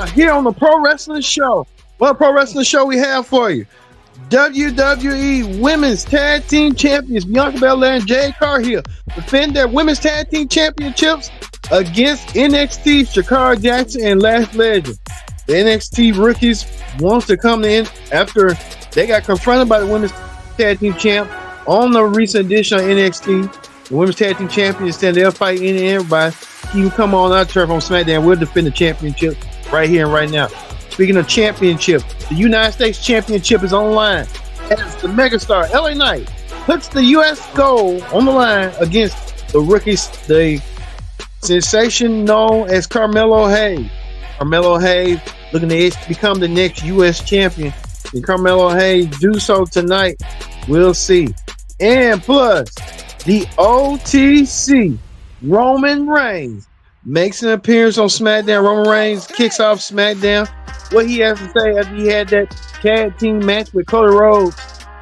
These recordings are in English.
now, here on the Pro Wrestling Show. What Pro Wrestling Show we have for you? WWE Women's Tag Team Champions Bianca Belair and Jade Cargill defend their Women's Tag Team Championships against NXT Shakara Jackson and Lash Legend. The NXT rookies wants to come in after they got confronted by the Women's Tag Team Champ on the recent edition of NXT. The Women's Tag Team Champions said they'll fight any and everybody. You can come on our turf on SmackDown. We'll defend the championship right here and right now. Speaking of championship, the United States Championship is online as the megastar LA Knight puts the U.S. gold on the line against the rookies, the sensation known as Carmelo Hayes. Carmelo Hayes looking to become the next U.S. champion. Can Carmelo Hayes do so tonight? We'll see. And plus, the OTC Roman Reigns makes an appearance on SmackDown. Roman Reigns kicks off SmackDown. What he has to say after he had that tag team match with Cody Rhodes,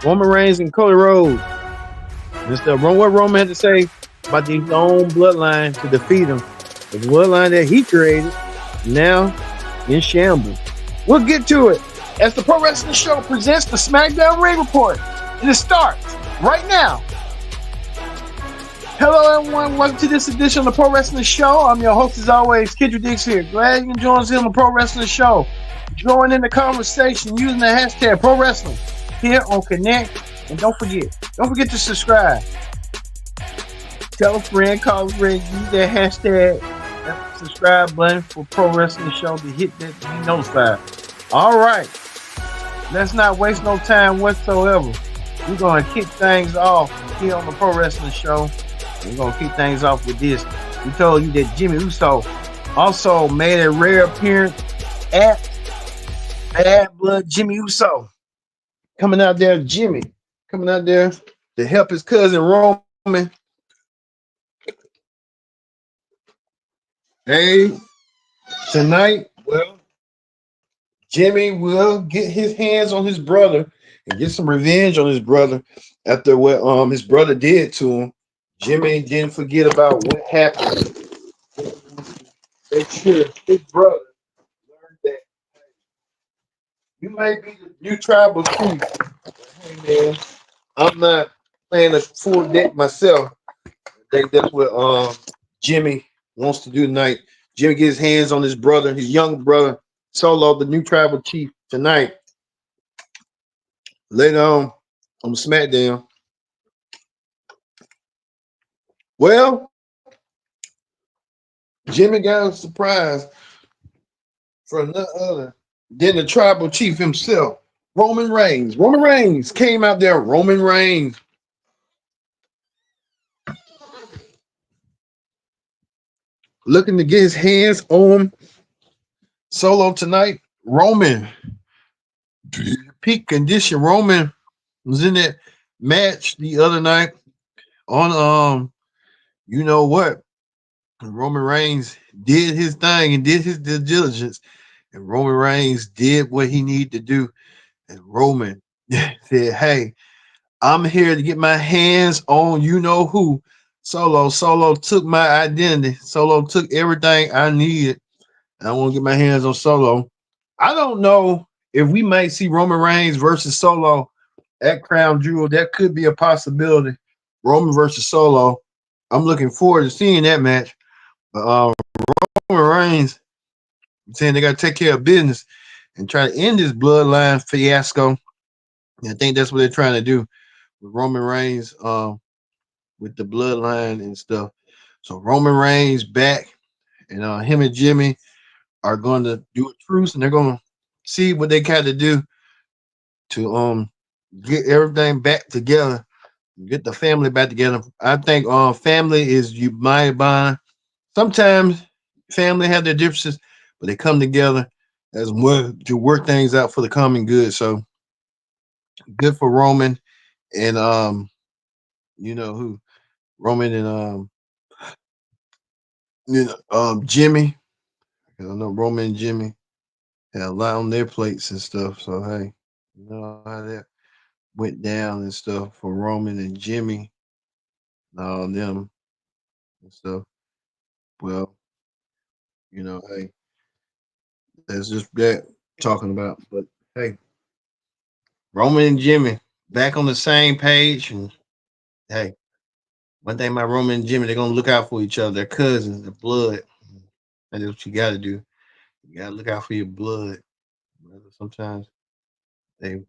Roman Reigns and Cody Rhodes. What Roman had to say about his own bloodline to defeat him. The bloodline that he created, now in shambles. We'll get to it as the Pro Wrestling Show presents the SmackDown Ring Report. And it starts right now. Hello everyone, welcome to this edition of the Pro Wrestling Show. I'm your host as always, Kendra Dix here. Glad you can join us here on the Pro Wrestling Show. Join in the conversation using the hashtag Pro Wrestling here on Connect. And don't forget to subscribe. Tell a friend, call a friend, use that hashtag, that subscribe button for Pro Wrestling Show to hit that to be notified. All right, let's not waste no time whatsoever. We're going to kick things off here on the Pro Wrestling Show. We're going to kick things off with this. We told you that Jimmy Uso also made a rare appearance at Bad Blood Jimmy Uso. Coming out there to help his cousin Roman. Hey, tonight, well, Jimmy will get his hands on his brother and get some revenge on his brother after what his brother did to him. Jimmy didn't forget about what happened. Make sure his brother learned that you may be the new tribal chief. Hey man, I'm not playing a full deck myself. I think that's what Jimmy wants to do tonight. Jimmy gets his hands on his brother, his young brother, Solo, the new tribal chief, tonight. Later on SmackDown. Well, Jimmy got a surprise from none other than the tribal chief himself, Roman Reigns. Roman Reigns came out there. Roman Reigns. Looking to get his hands on Solo tonight. Roman, peak condition. Roman was in that match the other night on you know what? Roman Reigns did his thing and did his due diligence, and Roman Reigns did what he needed to do. And Roman said, "Hey, I'm here to get my hands on you know who." Solo took my identity. Solo took everything I needed. I want to get my hands on Solo. I don't know if we might see Roman Reigns versus Solo at Crown Jewel. That could be a possibility. Roman versus Solo. I'm looking forward to seeing that match. Roman Reigns saying they got to take care of business and try to end this bloodline fiasco. And I think that's what they're trying to do with Roman Reigns, with the bloodline and stuff. So Roman Reigns back, and him and Jimmy are going to do a truce, and they're going to see what they got to do to get everything back together. Get the family back together. I think family is united bond. Sometimes family have their differences, but they come together as one to work things out for the common good. So good for Roman and you know who, Roman and Jimmy. I know Roman and Jimmy had a lot on their plates and stuff. So hey, you know how that went down and stuff for Roman and Jimmy and all them and stuff. Well, hey, That's just that talking about. But hey, Roman and Jimmy back on the same page. And hey, one thing about Roman and Jimmy, they're gonna look out for each other. They're cousins, they're blood. And that's what you gotta do. You gotta look out for your blood. Sometimes they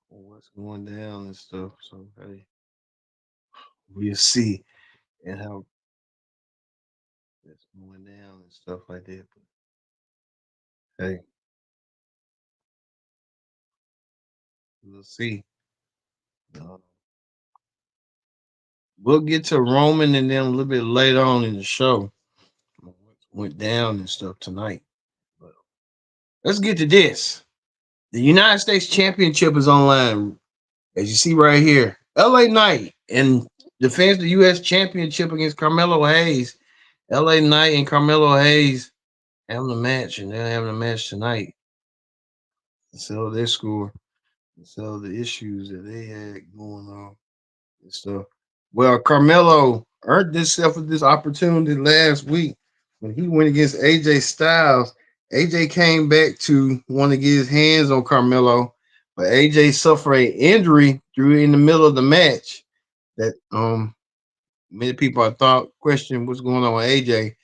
what's going down and stuff. So hey, we'll see and how that's going down and stuff like that. But hey, we'll see. Uh, we'll get to Roman and then a little bit later on in the show. What went down and stuff tonight. But let's get to this. The United States Championship is online, as you see right here. LA Knight and defends the U.S. Championship against Carmelo Hayes. LA Knight and Carmelo Hayes having a match, and they're having a match tonight to settle their score, to settle the issues that they had going on and stuff. Well, Carmelo earned himself with this opportunity last week when he went against AJ Styles. AJ came back to want to get his hands on Carmelo, but AJ suffered an injury through in the middle of the match that many people I thought questioned what's going on with AJ.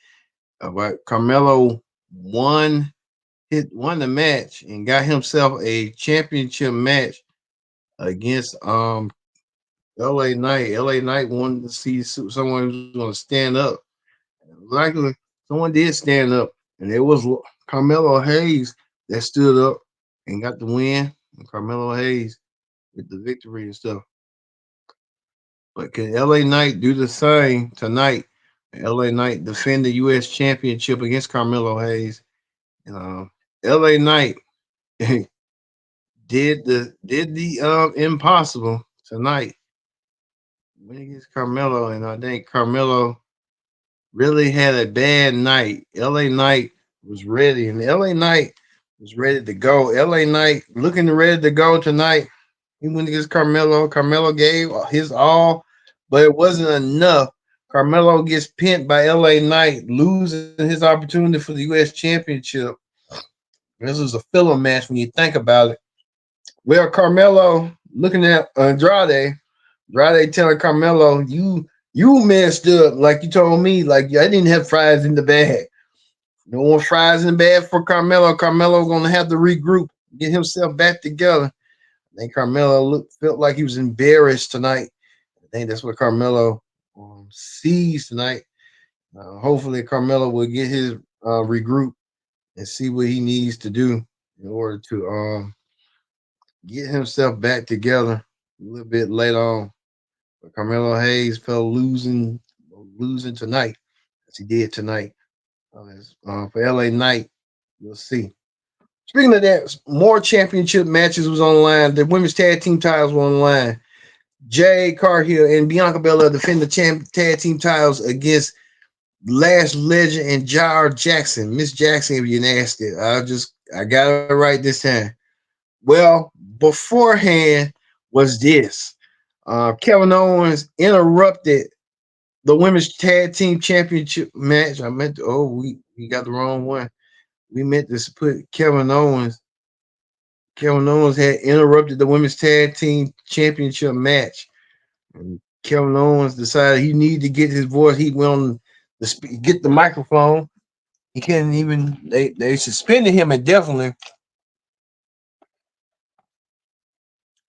But Carmelo won the match and got himself a championship match against LA Knight. LA Knight wanted to see someone who's going to stand up. Likely, someone did stand up, and it was Carmelo Hayes that stood up and got the win. And Carmelo Hayes with the victory and stuff. But can LA Knight do the same tonight? LA Knight defend the U.S. Championship against Carmelo Hayes. And LA Knight did the impossible tonight when against Carmelo, and I think Carmelo really had a bad night. LA Knight was ready, and LA Knight was ready to go. LA Knight looking ready to go tonight. He went against Carmelo. Carmelo gave his all, but it wasn't enough. Carmelo gets pinned by LA Knight, losing his opportunity for the U.S. Championship. This was a filler match when you think about it. Well, Carmelo looking at Andrade telling Carmelo, you messed up, like you told me, like I didn't have fries in the bag. No more fries in the bag for Carmelo. Carmelo gonna have to regroup, get himself back together. I think Carmelo felt like he was embarrassed tonight. I think that's what Carmelo sees tonight. Hopefully, Carmelo will get his regroup and see what he needs to do in order to get himself back together a little bit later on. But Carmelo Hayes fell losing tonight, as he did tonight. For LA Knight, we'll see. Speaking of that, more championship matches was online. The women's tag team titles were online. Jay Cargill and Bianca Belair defend the tag team titles against Lash Legend and Jar Jackson. Miss Jackson, if you nasty, I got it right this time. Well, beforehand was this. Kevin Owens interrupted the women's tag team championship match. I meant to, we got the wrong one. We meant to put Kevin Owens. Kevin Owens had interrupted the women's tag team championship match. And Kevin Owens decided he needed to get his voice. He went on get the microphone. He couldn't even, they suspended him indefinitely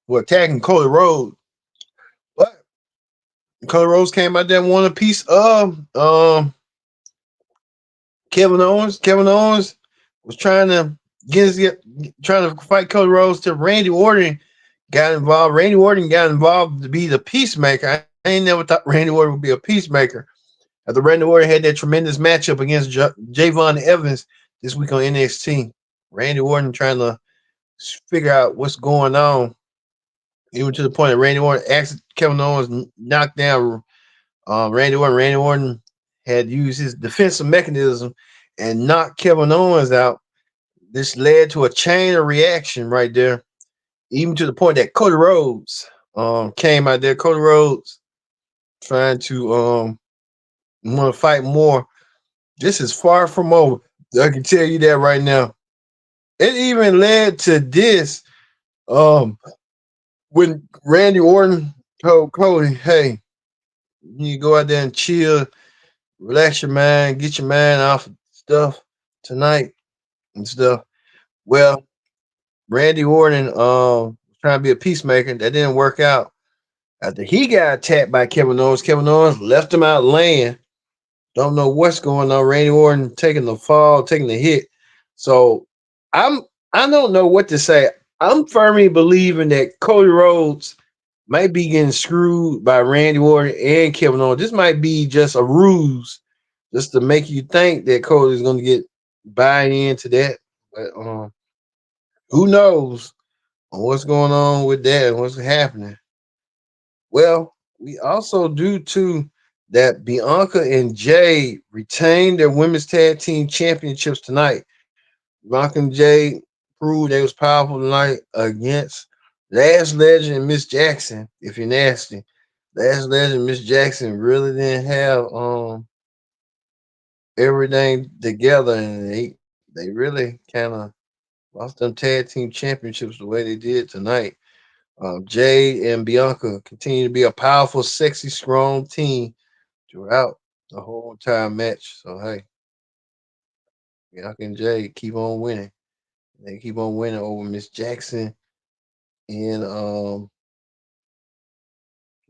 for attacking Cody Rhodes. But Cody Rhodes came out there and won a piece of Kevin Owens. Kevin Owens was trying to fight Cody Rhodes till Randy Orton got involved. Randy Orton got involved to be the peacemaker. I ain't never thought Randy Orton would be a peacemaker. After Randy Orton had that tremendous matchup against Javon Evans this week on NXT. Randy Orton trying to figure out what's going on. Even to the point that Randy Orton asked Kevin Owens knocked down Randy Orton. Randy Orton had used his defensive mechanism and knocked Kevin Owens out. This led to a chain of reaction right there, even to the point that Cody Rhodes came out there. Cody Rhodes trying to want to fight more. This is far from over. I can tell you that right now. It even led to this. Um, when Randy Orton told Cody, "Hey, you go out there and chill, relax your mind, get your mind off of stuff tonight and stuff." Well, Randy Orton was trying to be a peacemaker. That didn't work out. After he got attacked by Kevin Owens left him out laying. Don't know what's going on. Randy Orton taking the fall, taking the hit. So I'm I don't know what to say. I'm firmly believing that Cody Rhodes might be getting screwed by Randy Orton and Kevin Owens. This might be just a ruse, just to make you think that Cody's going to get buy into that. But who knows on what's going on with that and what's happening? Well, we also do too that Bianca and Jay retained their women's tag team championships tonight. Bianca and Jay proved they was powerful tonight against Last Legend and Miss Jackson. If you're nasty, Last Legend Miss Jackson really didn't have everything together, and they really kind of lost them tag team championships the way they did tonight. Jay and Bianca continue to be a powerful, sexy, strong team throughout the whole entire match. So hey, Bianca and Jay keep on winning. They keep on winning over Miss Jackson and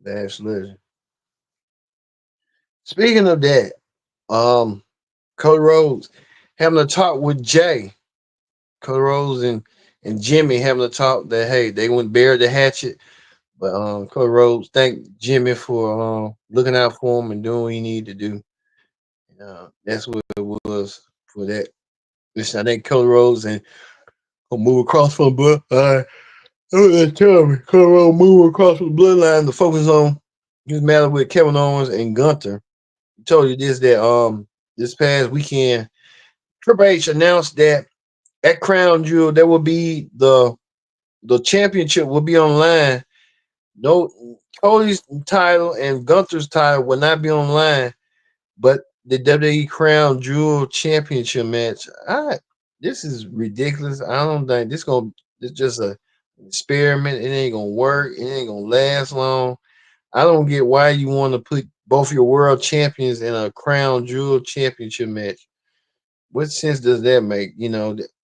Dash Legend. Speaking of that, um, Cody Rhodes having a talk with Jay. Cody Rhodes and Jimmy having a talk that hey, they went bear the hatchet. But Cody Rhodes thank Jimmy for looking out for him and doing what he needed to do. That's what it was for that. Listen, I think Cody Rhodes and gonna move across from blood. Tell me, Cody Rhodes move across from the bloodline to focus on his matter with Kevin Owens and Gunther. I told you this that this past weekend, Triple H announced that at Crown Jewel there will be the championship will be online. No, Cody's title and Gunther's title will not be online, but the WWE Crown Jewel Championship match. This is ridiculous. I don't think it's just a experiment. It ain't gonna work. It ain't gonna last long. I don't get why you want to put both your world champions in a Crown Jewel Championship match. What sense does that make?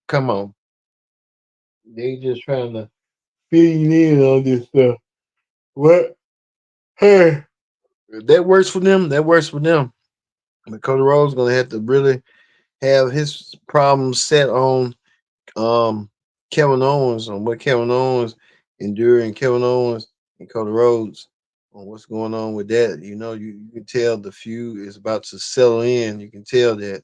Come on. They just trying to fill you in on this stuff. What? Hey, if that works for them. That works for them. But Cody Rhodes gonna have to really have his problems set on Kevin Owens, on what Kevin Owens enduring Kevin Owens and Cody Rhodes on what's going on with that. You can tell the feud is about to settle in. You can tell that.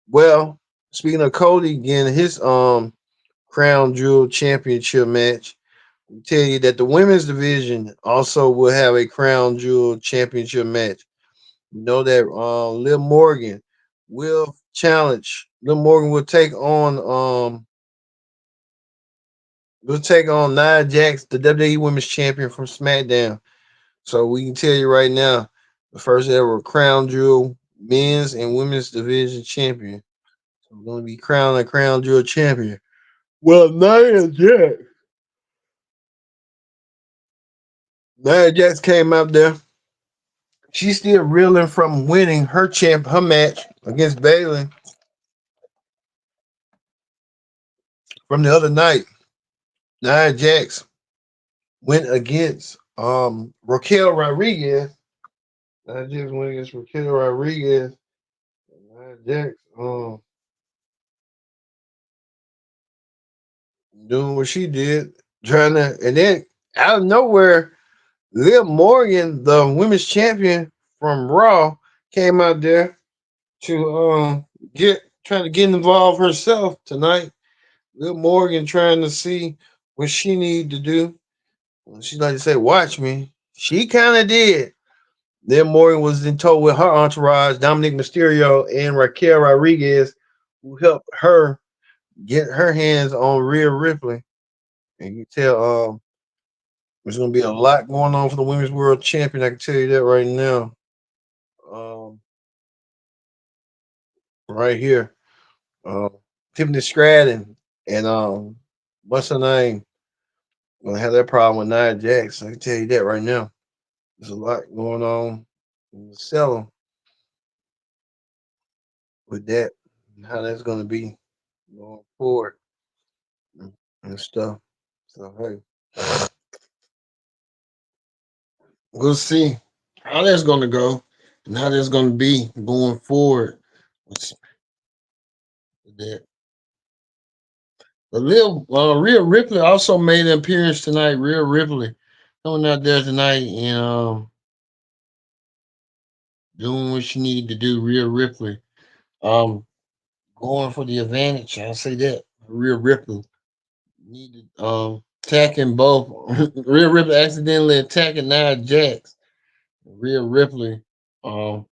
Well, speaking of Cody again, his Crown Jewel Championship match. I tell you that the women's division also will have a Crown Jewel Championship match. You know that Liv Morgan will challenge. Liv Morgan will take on Nia Jax, the WWE Women's Champion from SmackDown. So we can tell you right now, the first ever Crown Jewel Men's and Women's Division Champion. So we're going to be crowned a Crown Jewel Champion. Well, Nia Jax came out there. She's still reeling from winning her match against Bayley from the other night. Nia Jax went against Raquel Rodriguez. Nia Jax went against Raquel Rodriguez. Nia Jax doing what she did, trying to, and then out of nowhere, Liv Morgan, the women's champion from Raw, came out there to get trying to get involved herself tonight. Liv Morgan trying to see what she need to do. She like to say, "Watch me." She kind of did. Then Morgan was then told with her entourage, Dominic Mysterio and Raquel Rodriguez, who helped her get her hands on Rhea Ripley. And you tell there's gonna be a lot going on for the women's world champion. I can tell you that right now. Um, right here. Tiffany Stratton and what's her name? Gonna have that problem with Nia Jax. I can tell you that right now. There's a lot going on in the cellar with that and how that's gonna be going forward and stuff. So hey, we'll see how that's gonna go and how that's gonna be going forward with that. But Rhea Ripley also made an appearance tonight. Rhea Ripley coming out there tonight and doing what she needed to do. Rhea Ripley um going for the advantage. I'll say that. Rhea Ripley needed attacking both. Rhea Ripley accidentally attacking Nia Jax. Rhea Ripley and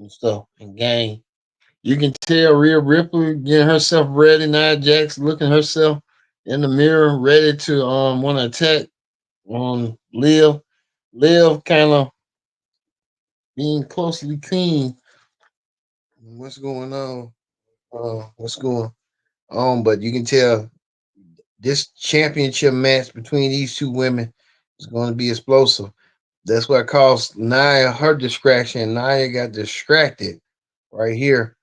stuff and gang. You can tell Rhea Ripley getting herself ready. Nia Jax looking herself in the mirror, ready to want to attack Liv. Liv kind of being closely clean. What's going on? What's going on? But you can tell this championship match between these two women is going to be explosive. That's what caused Nia her distraction. Nia got distracted right here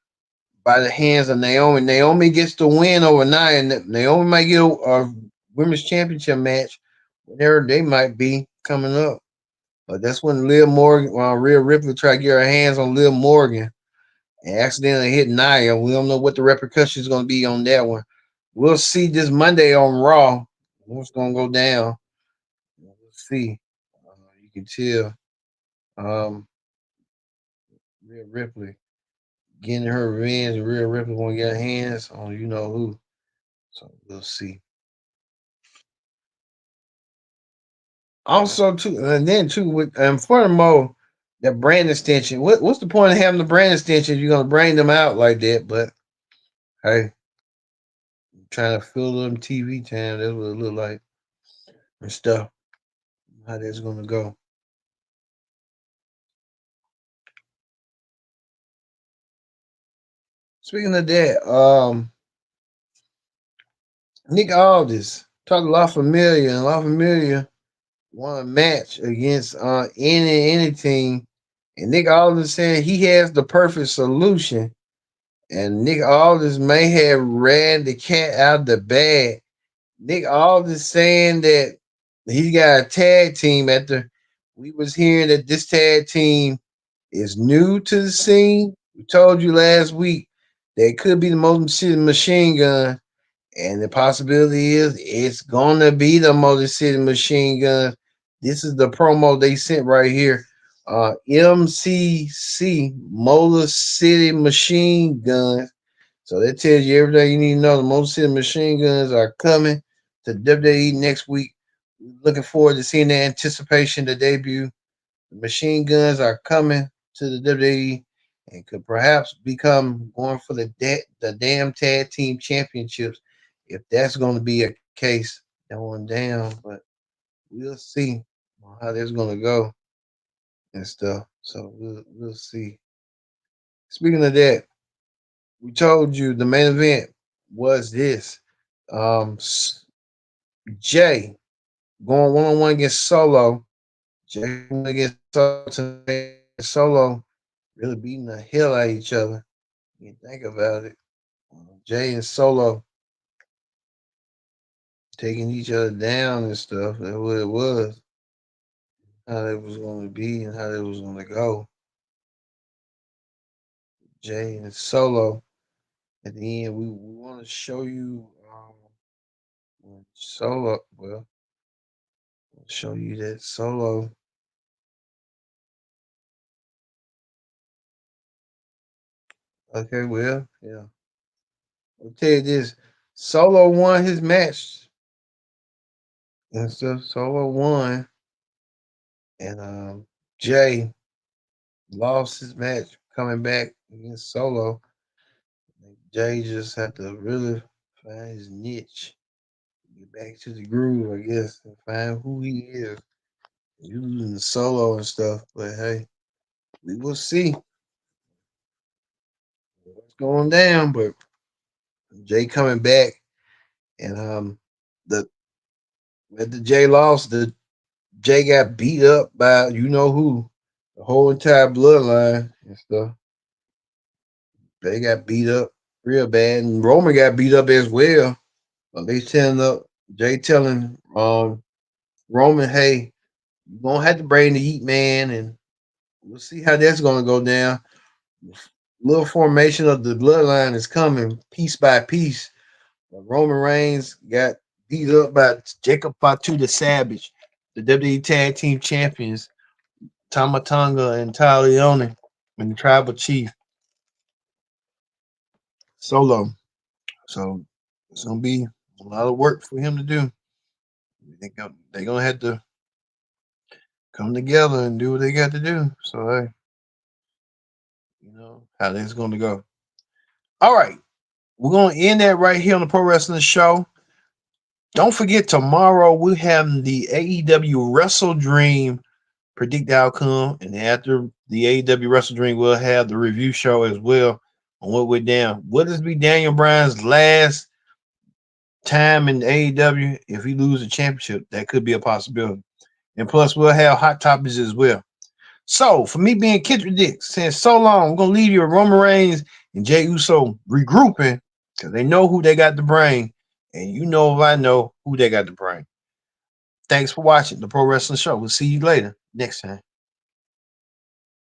by the hands of Naomi. Naomi gets the win over Nia. Naomi might get a women's championship match whenever they might be coming up. But that's when Liv Morgan, Rhea Ripley tried to get her hands on Liv Morgan and accidentally hit Nia. We don't know what the repercussions going to be on that one. We'll see this Monday on Raw what's going to go down. We'll see. You can tell um, Rhea Ripley getting her revenge. Rhea Ripley going to get her hands on you know who. So we'll see. Also, too, and then too, with furthermore, that brand extension. What's the point of having the brand extension if you're gonna bring them out like that? But hey, trying to fill them TV time. That's what it look like and stuff. How that's gonna go. Speaking of that, Nick Aldis talked to La Familia, and La Familia won a match against any team. And Nick Aldis saying he has the perfect solution. And Nick Aldis may have ran the cat out of the bag. Nick Aldis saying that he's got a tag team after we was hearing that this tag team is new to the scene. We told you last week that it could be the Motor City Machine Gun, and the possibility is it's gonna be the Motor City Machine Gun. This is the promo they sent right here. MCC Motor City Machine Gun. So that tells you everything you need to know. The Motor City Machine Guns are coming to WWE next week. Looking forward to seeing the anticipation, the debut. The Machine Guns are coming to the WWE and could perhaps become going for the damn tag team championships if that's going to be a case going down. But we'll see how that's going to go and stuff. So we'll see. Speaking of that, we told you the main event was this. Um, Jay going one on one against Solo. Jay going against Solo tonight. Solo really beating the hell out of each other. You think about it. Jay and Solo taking each other down and stuff. That's what it was. How it was going to be and how it was going to go. Jay and Solo. At the end, we want to show you Solo. Well, we'll show you that Solo. Okay, well, yeah. I'll tell you this. Solo won his match and stuff. Solo won. And Jay lost his match coming back against Solo. Jay just had to really find his niche, get back to the groove, I guess, and find who he is. Using the Solo and stuff. But hey, we will see what's going down. But Jay coming back, and the when the Jay lost, the Jay got beat up by you know who, the whole entire bloodline and stuff. They got beat up real bad, and Roman got beat up as well. They telling up Jay telling Roman, hey, you're gonna have to bring the heat, man, and we'll see how that's gonna go down. Little formation of the bloodline is coming piece by piece. Roman Reigns got beat up by Jacob Fatu the Savage, the WWE Tag Team Champions, Tamatonga and Ty Leone, and the Tribal Chief Solo. So it's gonna be a lot of work for him to do. They're gonna have to come together and do what they got to do. So hey, you know how that's gonna go. All right, we're gonna end that right here on the Pro Wrestling Show. Don't forget tomorrow we have the AEW Wrestle Dream predict the outcome, and after the AEW Wrestle Dream, we'll have the review show as well on what we're down. Will this be Daniel Bryan's last time in AEW? If he loses the championship, that could be a possibility. And plus, we'll have hot topics as well. So, for me being Kendrick Dix, saying so long, I'm going to leave you with Roman Reigns and Jey Uso regrouping because they know who they got to bring. And you know if I know who they got to bring. Thanks for watching the Pro Wrestling Show. We'll see you later next time.